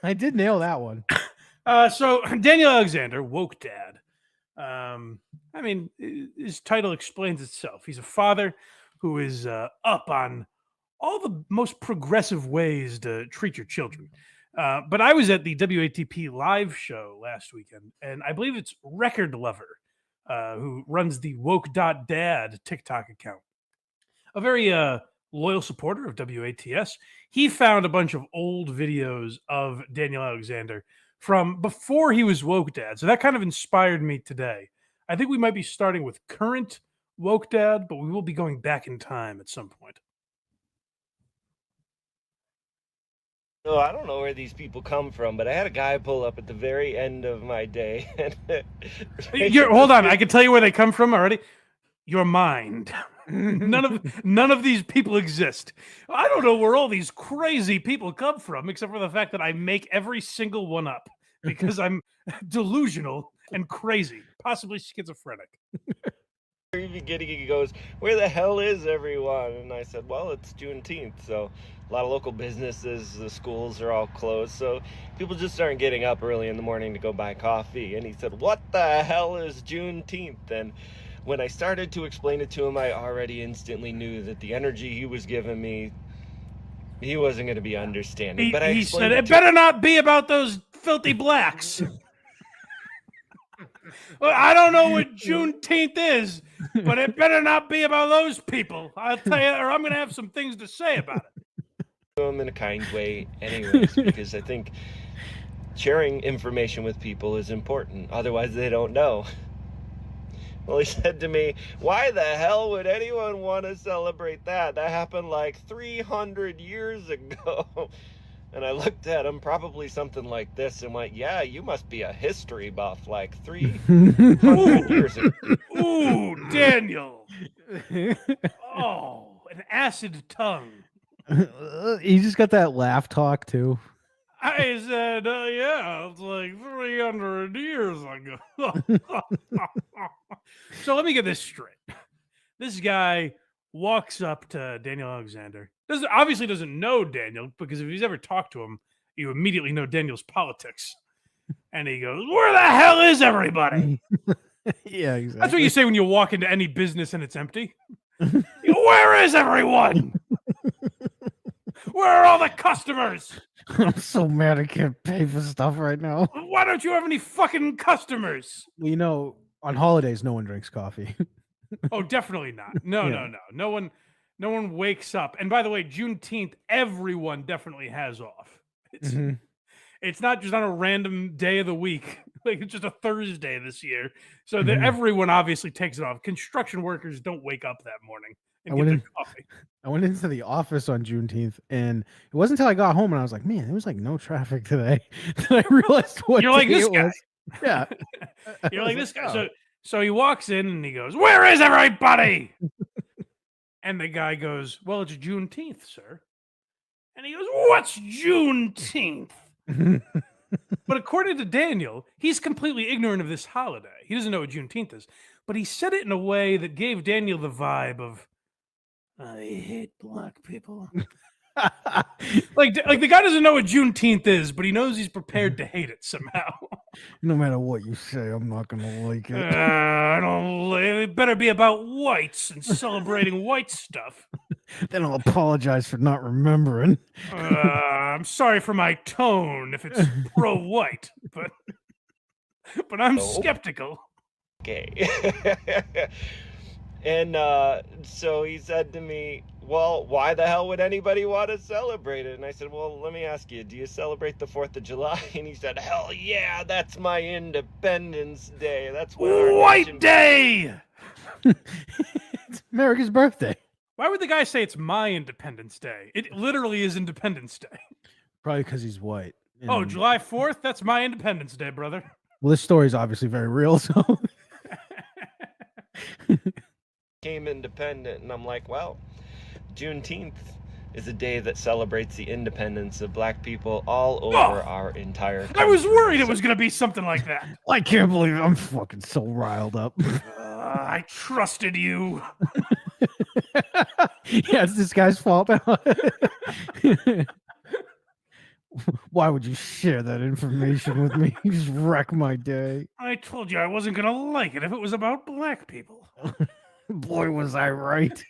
I did nail that one. So Daniel Alexander, woke dad. I mean, his title explains itself. He's a father who is up on all the most progressive ways to treat your children. But I was at the WATP live show last weekend, and I believe it's Record Lover, who runs the woke.dad TikTok account. A very loyal supporter of WATS. He found a bunch of old videos of Daniel Alexander from before he was woke dad. So that kind of inspired me today. I think we might be starting with current woke dad, but we will be going back in time at some point. No, I don't know where these people come from, but I had a guy pull up at the very end of my day. Hold on, I can tell you where they come from already. Your mind. None of these people exist. I don't know where all these crazy people come from, except for the fact that I make every single one up because I'm delusional and crazy, possibly schizophrenic. Very beginning, he goes, "Where the hell is everyone?" And I said, "Well, it's Juneteenth, so a lot of local businesses, the schools are all closed, so people just aren't getting up early in the morning to go buy coffee." And he said, "What the hell is Juneteenth?" And when I started to explain it to him, I already instantly knew that the energy he was giving me, he wasn't going to be understanding. But he said, "It better not be about those filthy blacks." Well, I don't know what Juneteenth is, but it better not be about those people. I'll tell you, or I'm going to have some things to say about it. Them in a kind way anyways, because I think sharing information with people is important. Otherwise, they don't know. Well, he said to me, "Why the hell would anyone want to celebrate that? That happened like 300 years ago." And I looked at him, probably something like this, and went, "Yeah, you must be a history buff, like 300 years ago." Ooh, Daniel. Oh, an acid tongue. He just got that laugh talk, too. I said, yeah, it's like 300 years ago. So let me get this straight. This guy walks up to Daniel Alexander. Obviously doesn't know Daniel, because if he's ever talked to him, you immediately know Daniel's politics. And he goes, "Where the hell is everybody?" Yeah, exactly. That's what you say when you walk into any business and it's empty. Where is everyone? Where are all the customers? I'm so mad I can't pay for stuff right now. Why don't you have any fucking customers? Well, you know, on holidays, no one drinks coffee. Oh, definitely not. No, Yeah. No one wakes up. And by the way, Juneteenth, everyone definitely has off. It's not just on a random day of the week. Like, it's just a Thursday this year. So that everyone obviously takes it off. Construction workers don't wake up that morning and get their coffee. I went into the office on Juneteenth, and it wasn't until I got home and I was like, man, there was like no traffic today that I realized what You're like day this it guy. was. Yeah. You're like this guy. So he walks in and he goes, "Where is everybody?" And the guy goes, "Well, it's Juneteenth, sir." And he goes, "What's Juneteenth?" But according to Daniel, he's completely ignorant of this holiday. He doesn't know what Juneteenth is. But he said it in a way that gave Daniel the vibe of, "I hate black people." like the guy doesn't know what Juneteenth is, but he knows he's prepared to hate it somehow. No matter what you say, I'm not gonna like it. I don't. It better be about whites and celebrating white stuff. Then I'll apologize for not remembering. I'm sorry for my tone if it's pro-white, but I'm skeptical. Okay. And so he said to me, "Well, why the hell would anybody want to celebrate it?" And I said, "Well, let me ask you, do you celebrate the 4th of July?" And he said, "Hell yeah, that's my Independence Day. That's what our White Day!" It's America's birthday. Why would the guy say it's my Independence Day? It literally is Independence Day. Probably because he's white. Oh, July 4th? That's my Independence Day, brother. Well, this story is obviously very real, so... Became independent, and I'm like, well, Juneteenth is a day that celebrates the independence of black people all over our entire country. I was worried it was going to be something like that. I can't believe it. I'm fucking so riled up. I trusted you. Yeah, it's this guy's fault. Why would you share that information with me? You just wreck my day. I told you I wasn't going to like it if it was about black people. Boy, was I right.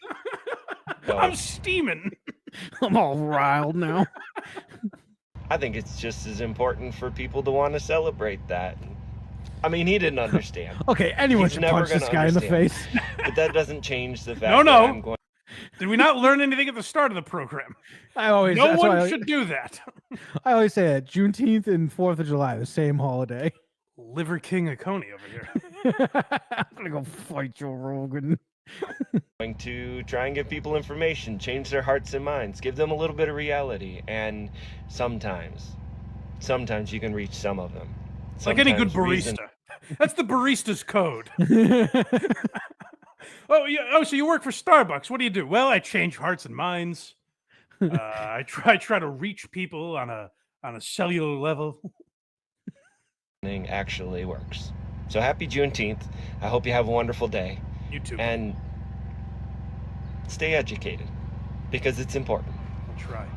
I'm steaming. I'm all riled now. I think it's just as important for people to want to celebrate that. I mean, he didn't understand. Okay, anyone He's should never punch this gonna guy in the understand. face. But that doesn't change the fact No, that no. I'm going. Did we not learn anything at the start of the program? No No one one should do that. I always say that Juneteenth and 4th of July, the same holiday. Liver King of Coney over here. I'm gonna go fight Joe Rogan. Going to try and give people information, change their hearts and minds, give them a little bit of reality, and sometimes you can reach some of them. Like any good Sometimes barista. reason- That's the barista's code. Oh, yeah. Oh, so you work for Starbucks. What do you do? Well, I change hearts and minds. I try to reach people on a cellular level. actually works. So happy Juneteenth. I hope you have a wonderful day. You too. And stay educated because it's important. I'll try.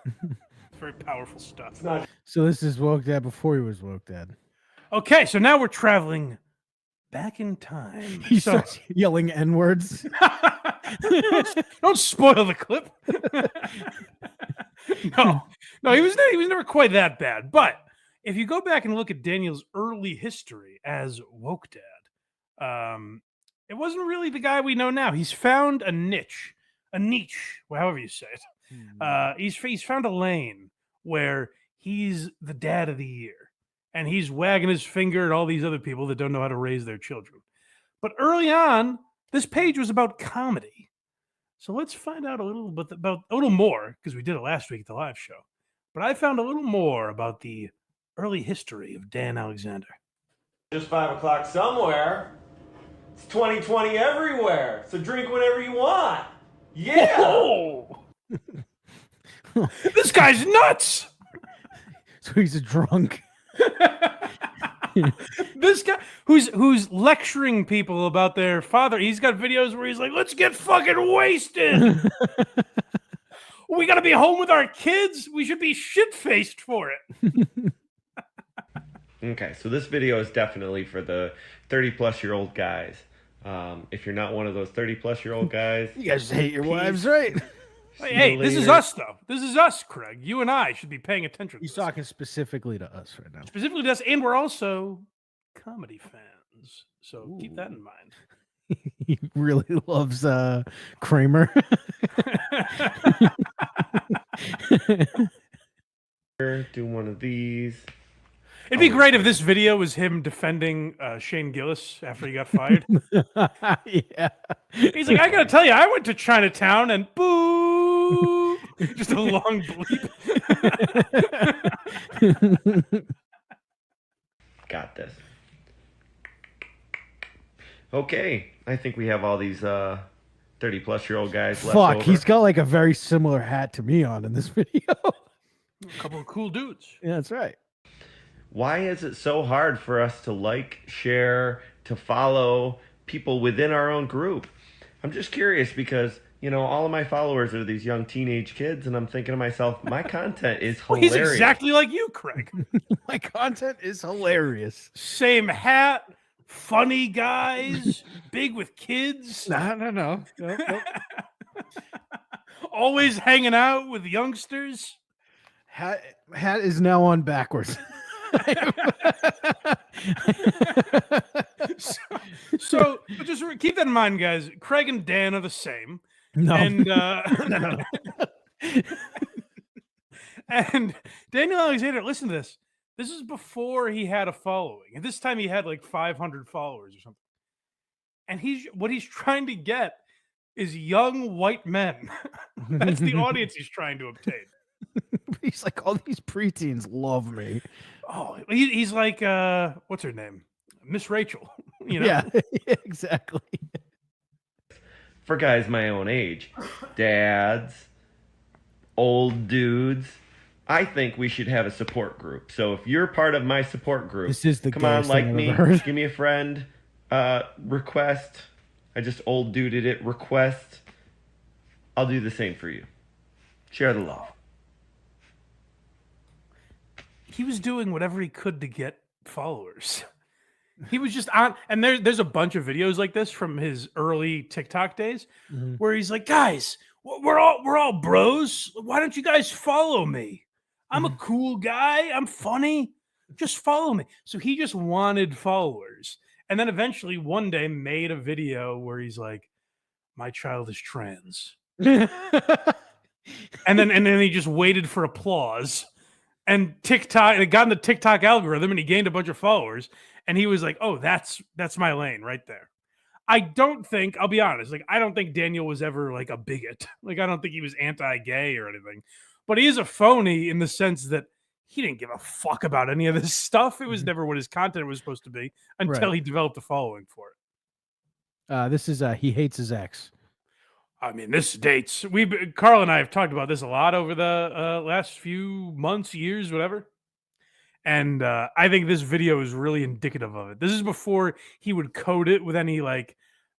It's very powerful stuff. So this is Woke Dad before he was Woke Dad. Okay, so now we're traveling back in time. He So- starts yelling N-words. don't spoil the clip. No, he was never quite that bad. But if you go back and look at Daniel's early history as Woke Dad, it wasn't really the guy we know now. He's found a niche, however you say it. He's found a lane where he's the dad of the year, and he's wagging his finger at all these other people that don't know how to raise their children. But early on, this page was about comedy. So let's find out a little more, because we did it last week at the live show. But I found a little more about the early history of Dan Alexander. Just 5 o'clock somewhere. It's 2020 everywhere. So drink whatever you want. Yeah. Oh! This guy's nuts. So he's a drunk. This guy who's lecturing people about their father. He's got videos where he's like, "Let's get fucking wasted. We got to be home with our kids. We should be shit-faced for it." Okay, so this video is definitely for the 30-plus-year-old guys. If you're not one of those 30-plus-year-old guys, You guys hate your wives, right? Hey, this is later. us, though. This is us, Craig. You and I should be paying attention. To He's this. talking specifically to us right now. Specifically to us, and we're also comedy fans. So keep that in mind. He really loves Kramer. do one of these. It'd be great if this video was him defending Shane Gillis after he got fired. Yeah. He's like, I gotta tell you, I went to Chinatown and boo, just a long bleep. Got this. Okay, I think we have all these 30-plus-year-old guys left Fuck, over. he's got like a very similar hat to me on in this video. A couple of cool dudes. Yeah, that's right. Why is it so hard for us to like, share, to follow people within our own group? I'm just curious because, you know, all of my followers are these young teenage kids, and I'm thinking to myself, my content is Well, hilarious. he's exactly like you, Craig. My content is hilarious. Same hat, funny guys, big with kids, No. Nope. always hanging out with youngsters. Hat is now on backwards. So just keep that in mind, guys. Craig and Dan are the same. No. And no. And Daniel Alexander, listen to this. This is before he had a following. And this time he had like 500 followers or something. And what he's trying to get is young white men. That's the audience he's trying to obtain. He's like, all these preteens love me. Oh, he's like what's her name? Miss Rachel. You know? Yeah, exactly. For guys my own age, dads, old dudes, I think we should have a support group. So if you're part of my support group, This is the come on, gayest like thing I've me, ever heard. give me a friend, request. I just old duded it, request. I'll do the same for you. Share the love. he was doing whatever he could to get followers. He was just on, and there's a bunch of videos like this from his early TikTok days Mhm. where he's like, guys, we're all bros. Why don't you guys follow me? I'm a Mhm. cool guy. I'm funny. Just follow me. So he just wanted followers. And then eventually one day made a video where he's like, my child is trans. And then he just waited for applause. And TikTok, it got in the TikTok algorithm and he gained a bunch of followers. And he was like, oh, that's my lane right there. I don't think, I'll be honest, like I don't think Daniel was ever like a bigot. Like I don't think he was anti-gay or anything. But he is a phony in the sense that he didn't give a fuck about any of this stuff. It was Mhm. never what his content was supposed to be until Right. he developed a following for it. This is he hates his ex. I mean, this dates. Carl and I have talked about this a lot over the last few months, years, whatever. And I think this video is really indicative of it. This is before he would code it with any like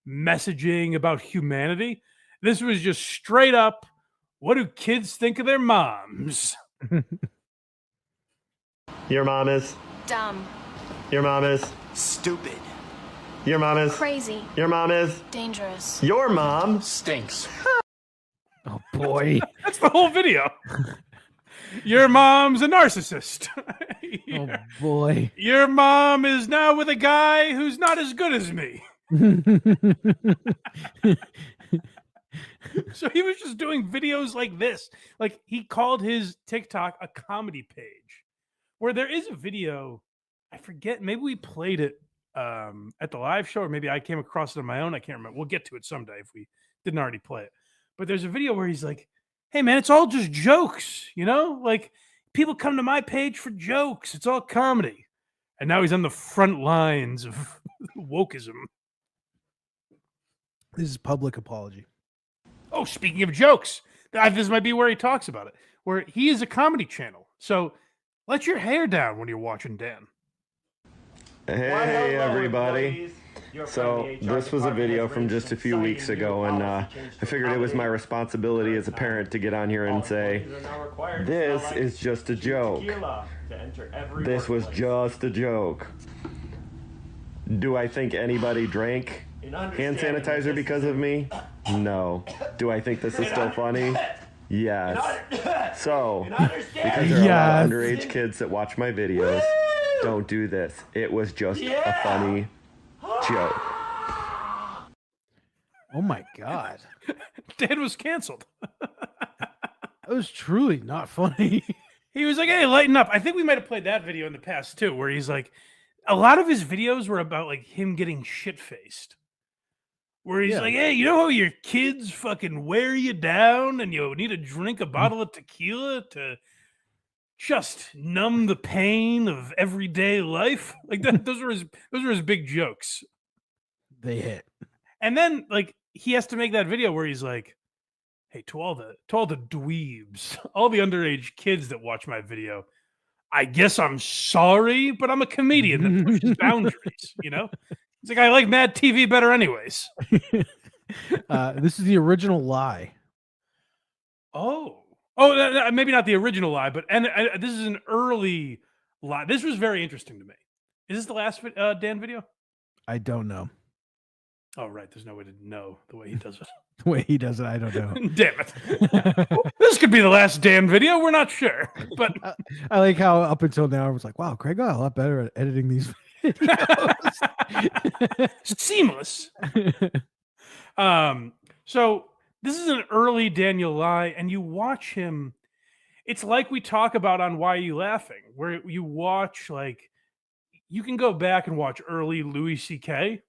messaging about humanity. This was just straight up, what do kids think of their moms? Your mom is. Dumb. Your mom is. Stupid. Your mom is. Crazy. Your mom is. Dangerous. Your mom. Stinks. Oh boy. That's the whole video. Your mom's a narcissist. Oh boy. Your mom is now with a guy who's not as good as me. So he was just doing videos like this. Like he called his TikTok a comedy page where there is a video. I forget. Maybe we played it at the live show, or maybe I came across it on my own. I can't remember. We'll get to it someday if we didn't already play it. But there's a video where he's like, hey, man, it's all just jokes. You know, like people come to my page for jokes. It's all comedy. And now he's on the front lines of wokeism. This is public apology. Oh, speaking of jokes, this might be where he talks about it, where he is a comedy channel. So let your hair down when you're watching Dan. Hey everybody. So this was a video from just a few weeks ago, and I figured it was my responsibility as a parent to get on here and say, this is just a joke. This was just a joke. Do I think anybody drank hand sanitizer because of me? No. Do I think this is still funny? Yes. So, because there are a lot of underage kids that watch my videos, don't do this. It was just a funny joke. Oh my god. Dan was canceled. That was truly not funny. He was like, hey, lighten up. I think we might have played that video in the past too, where he's like, a lot of his videos were about like him getting shit-faced. Where he's like, hey, you know how your kids fucking wear you down and you need to drink a bottle of tequila to just numb the pain of everyday life? Like that, those were his big jokes. They hit. And then like he has to make that video where he's like, hey, to all the dweebs, all the underage kids that watch my video, I guess I'm sorry, but I'm a comedian that pushes boundaries, you know? It's like, I like Mad TV better anyways. This is the original lie. Oh, maybe not the original lie, but this is an early lie. This was very interesting to me. Is this the last Dan video? I don't know. Oh, right. There's no way to know the way he does it. The way he does it, I don't know. Damn it. This could be the last Dan video. We're not sure. But I like how up until now I was like, wow, Craig got a lot better at editing these videos. Seamless. So this is an early Daniel lie, and you watch him. It's like we talk about on Why Are You Laughing, where you watch like you can go back and watch early Louis C.K.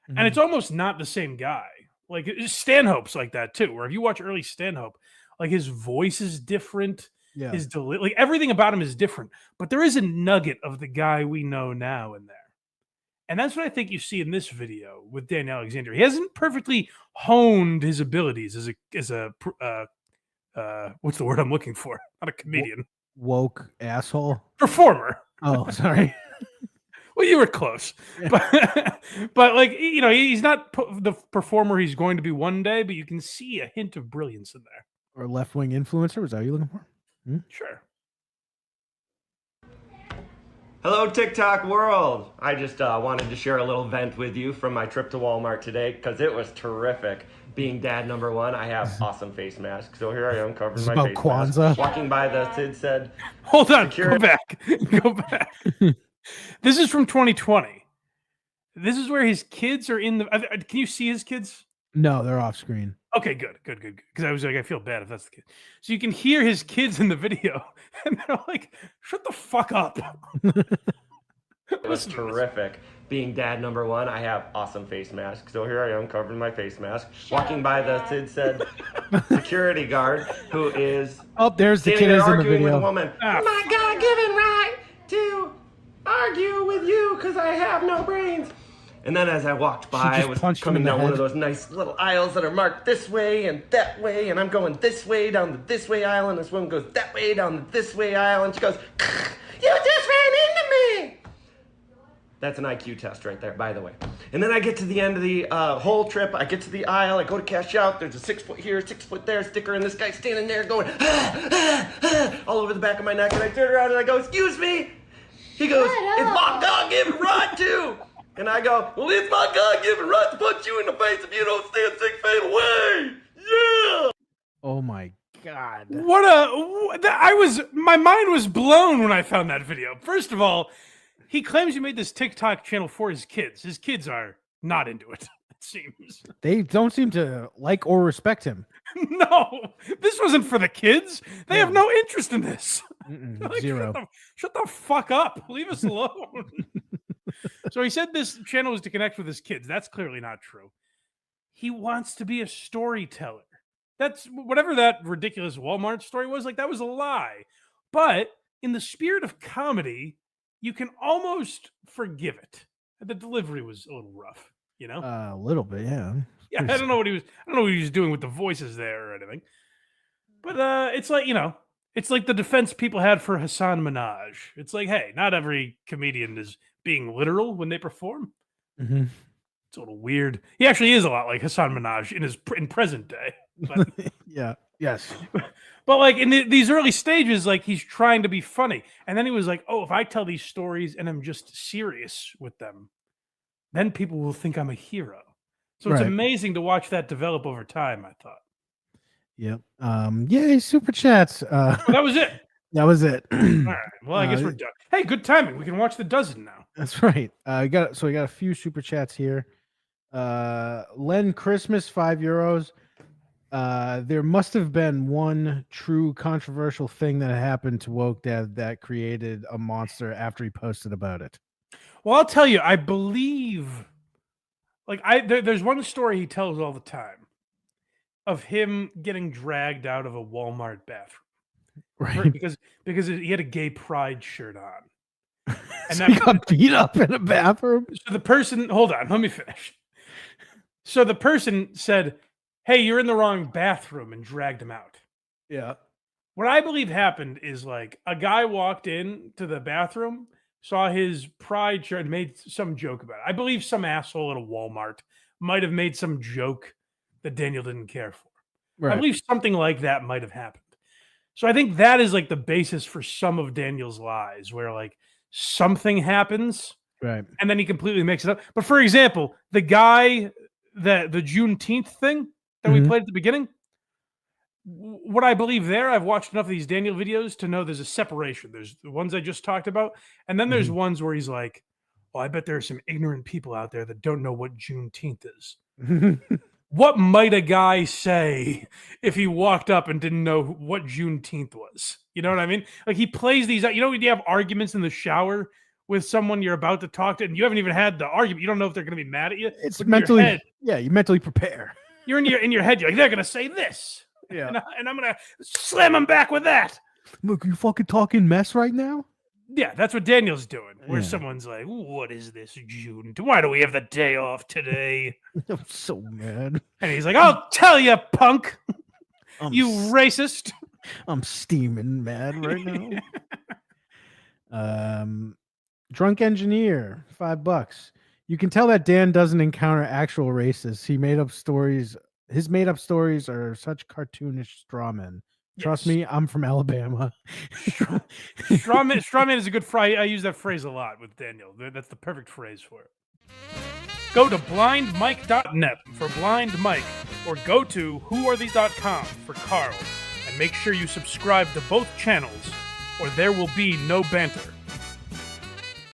and it's almost not the same guy. Like Stanhope's like that too, where if you watch early Stanhope, like his voice is different. Yeah. His like everything about him is different, but there is a nugget of the guy we know now in there. And that's what I think you see in this video with Dan Alexander. He hasn't perfectly honed his abilities as a what's the word I'm looking for? Not a comedian. Woke asshole. Performer. Oh, sorry. Well, you were close, but like you know, he's not the performer he's going to be one day. But you can see a hint of brilliance in there. Or left-wing influencer. Was that what you're looking for? Sure. Hello, TikTok world. I just wanted to share a little vent with you from my trip to Walmart today because it was terrific. Being dad number one, I have awesome face masks. So here I am covering It's my about face Kwanzaa. mask. Walking by, the Sid said, Hold on, Security- go back. Go back. This is from 2020. This is where his kids are in the. Can you see his kids? No, they're off screen. Okay, good. Because I was like, I feel bad if that's the case. So you can hear his kids in the video, and they're like, "Shut the fuck up." It was terrific. Being dad number one, I have awesome face masks. So here I am covering my face mask. Walking by, the Sid said, security guard who is Oh, there's the standing kid there is in the arguing with a video. woman. Ah, My God-given right to argue with you because I have no brains. And then as I walked by, just I was punched him coming in the down one of head. those nice little aisles that are marked this way and that way, and I'm going this way down the this way aisle, and this woman goes that way down the this way aisle, and she goes, "You just ran into me." That's an IQ test right there, by the way. And then I get to the end of the whole trip. I get to the aisle. I go to cash out. There's a 6 foot here, 6 foot there sticker, and this guy's standing there going all over the back of my neck. And I turn around and I go, "Excuse me." He goes, "It's my God-given right to." And I go, "Well, it's my God-given right to punch you in the face if you don't stand 6 feet away. Yeah." Oh my god. My mind was blown when I found that video. First of all, he claims he made this TikTok channel for his kids. His kids are not into it, it seems. They don't seem to like or respect him. No, this wasn't for the kids. They have no interest in this. Like, Zero. Shut the fuck up. Leave us alone. So he said this channel was to connect with his kids. That's clearly not true. He wants to be a storyteller. That's whatever that ridiculous Walmart story was, like that was a lie. But in the spirit of comedy, you can almost forgive it. The delivery was a little rough, you know? A little bit, yeah. Yeah, I don't know what he was doing with the voices there or anything. But it's like, it's like the defense people had for Hassan Minaj. It's like, hey, not every comedian is being literal when they perform. Mm-hmm. It's a little weird. He actually is a lot like Hassan Minaj in present day. But, Yeah. Yes. but like in these early stages, like he's trying to be funny. And then he was like, oh, if I tell these stories and I'm just serious with them, then people will think I'm a hero. So it's Right. amazing to watch that develop over time, I thought. Yep. Yay, super chats. Well, that was it. That was it. All right. Well, I guess we're done. Hey, good timing. We can watch the dozen now. That's right. We got a few super chats here. Len Christmas, €5. There must have been one true controversial thing that happened to Woke Dad that created a monster after he posted about it. Well, I'll tell you, I believe, like there's one story he tells all the time of him getting dragged out of a Walmart bathroom, Right. because he had a gay pride shirt on, and So he got beat up in a bathroom. So the person, hold on, let me finish. So the person said, "Hey, you're in the wrong bathroom," and dragged him out. Yeah. What I believe happened is like a guy walked in to the bathroom, saw his pride shirt, and made some joke about it. I believe some asshole at a Walmart might have made some joke that Daniel didn't care for. Right. I believe something like that might have happened. So I think that is like the basis for some of Daniel's lies, where like something happens Right. and then he completely makes it up. But for example, the guy that the Juneteenth thing that we Mhm. played at the beginning, what I believe there, I've watched enough of these Daniel videos to know there's a separation. There's the ones I just talked about, and then there's ones where he's like, "Oh, I bet there are some ignorant people out there that don't know what Juneteenth is." What might a guy say if he walked up and didn't know what Juneteenth was? You know what I mean? Like he plays these out. You know, when you have arguments in the shower with someone you're about to talk to, and you haven't even had the argument. You don't know if they're going to be mad at you. It's but in your mentally, head, yeah, you mentally prepare. you're in your head. You're like, they're going to say this, Yeah. and I'm going to slam them back with that. Look, you fucking talking mess right now? Yeah, that's what Daniel's doing. Where Yeah. someone's like, "What is this June? Why do we have the day off today?" I'm so mad. And he's like, "I'll tell you, punk, I'm you racist." I'm steaming mad right now. Drunk engineer, $5. You can tell that Dan doesn't encounter actual racists. His made up stories are such cartoonish straw men. Trust Yes. me, I'm from Alabama. Strawman is a good phrase. I use that phrase a lot with Daniel. That's the perfect phrase for it. Go to blindmike.net for Blind Mike, or go to whoarethese.com for Carl, and make sure you subscribe to both channels, or there will be no banter.